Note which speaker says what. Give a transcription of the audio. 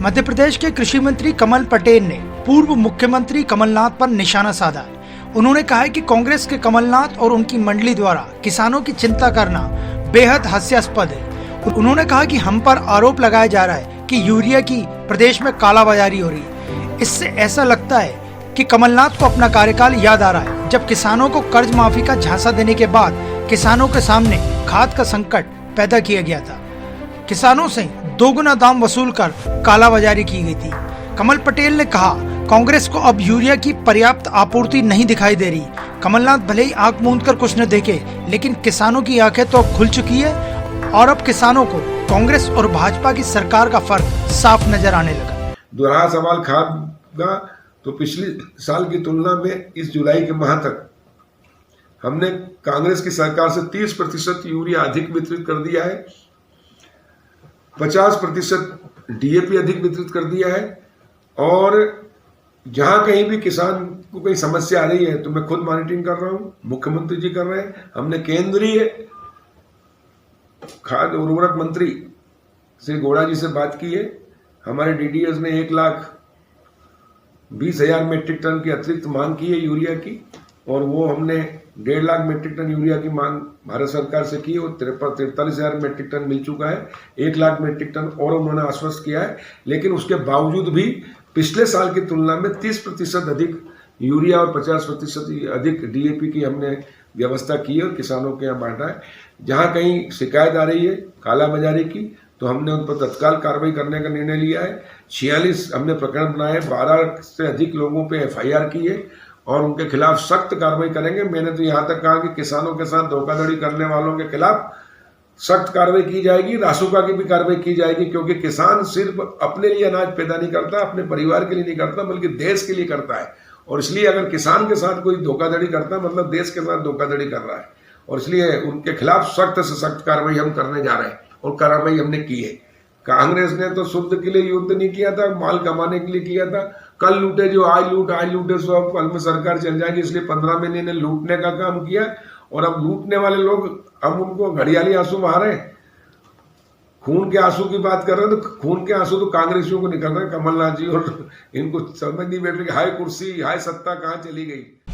Speaker 1: मध्य प्रदेश के कृषि मंत्री कमल पटेल ने पूर्व मुख्यमंत्री कमलनाथ पर निशाना साधा है। उन्होंने कहा है कि कांग्रेस के कमलनाथ और उनकी मंडली द्वारा किसानों की चिंता करना बेहद हास्यास्पद है। उन्होंने कहा कि हम पर आरोप लगाया जा रहा है कि यूरिया की प्रदेश में कालाबाजारी हो रही है। इससे ऐसा लगता है कि कमलनाथ को अपना कार्यकाल याद आ रहा है, जब किसानों को कर्ज माफी का झांसा देने के बाद किसानों के सामने खाद का संकट पैदा किया गया था। किसानों से दोगुना दाम वसूल कर कालाबाजारी की गई थी। कमल पटेल ने कहा, कांग्रेस को अब यूरिया की पर्याप्त आपूर्ति नहीं दिखाई दे रही। कमलनाथ भले ही आंख मूंद कर कुछ न देखे, लेकिन किसानों की आंखें तो अब खुल चुकी है और अब किसानों को कांग्रेस और भाजपा की सरकार का फर्क साफ नजर आने लगा।
Speaker 2: दोहरा सवाल खाद का, तो पिछले साल की तुलना में इस जुलाई के माह तक हमने कांग्रेस की सरकार से 30% यूरिया अधिक वितरित कर दिया है, 50% डीएपी अधिक वितरित कर दिया है। और जहां कहीं भी किसान को कोई समस्या आ रही है तो मैं खुद मॉनिटरिंग कर रहा हूं, मुख्यमंत्री जी कर रहे हैं। हमने केंद्रीय खाद्य उर्वरक मंत्री श्री गौड़ा जी से बात की है। हमारे डीडीएस ने 1,20,000 मेट्रिक टन की अतिरिक्त मांग की है यूरिया की, और वो हमने 1.5 लाख मेट्रिक टन यूरिया की मांग भारत सरकार से की और 43,000 मेट्रिक टन मिल चुका है। 1 लाख मेट्रिक टन और उन्होंने आश्वस्त किया है। लेकिन उसके बावजूद भी पिछले साल की तुलना में 30% अधिक यूरिया और 50% अधिक डीएपी की हमने व्यवस्था की है और किसानों के यहाँ बांटा है। जहाँ कहीं शिकायत आ रही है कालाबाजारी की, तो हमने उन पर तत्काल कार्रवाई करने का निर्णय लिया है। 46 हमने प्रकरण बनाए, 12 से अधिक लोगों पे एफआईआर की है और उनके खिलाफ सख्त कार्रवाई करेंगे। मैंने तो यहाँ तक कहा कि किसानों के साथ धोखाधड़ी करने वालों के खिलाफ सख्त कार्रवाई की जाएगी, रासुका की भी कार्रवाई की जाएगी, क्योंकि किसान सिर्फ अपने लिए अनाज पैदा नहीं करता, अपने परिवार के लिए नहीं करता, बल्कि देश के लिए करता है। और इसलिए अगर किसान के साथ कोई धोखाधड़ी करता है, मतलब देश के साथ धोखाधड़ी कर रहा है, और इसलिए उनके खिलाफ सख्त से सख्त कार्रवाई हम करने जा रहे हैं और कार्रवाई हमने की है। कांग्रेस ने तो शुद्ध के लिए युद्ध नहीं किया था, माल कमाने के लिए किया था। कल लूटे जो आज लूटे सो अब कल में सरकार चल जाएगी, इसलिए 15 महीने ने लूटने का काम किया। और अब लूटने वाले लोग, हम उनको घड़ियाली आंसू बहा रहे हैं, खून के आंसू की बात कर रहे हैं। तो खून के आंसू तो कांग्रेसियों को निकल रहे हैं, कमलनाथ जी, और इनको समझ नहीं बैठ रही हाई कुर्सी हाई सत्ता कहाँ चली गई।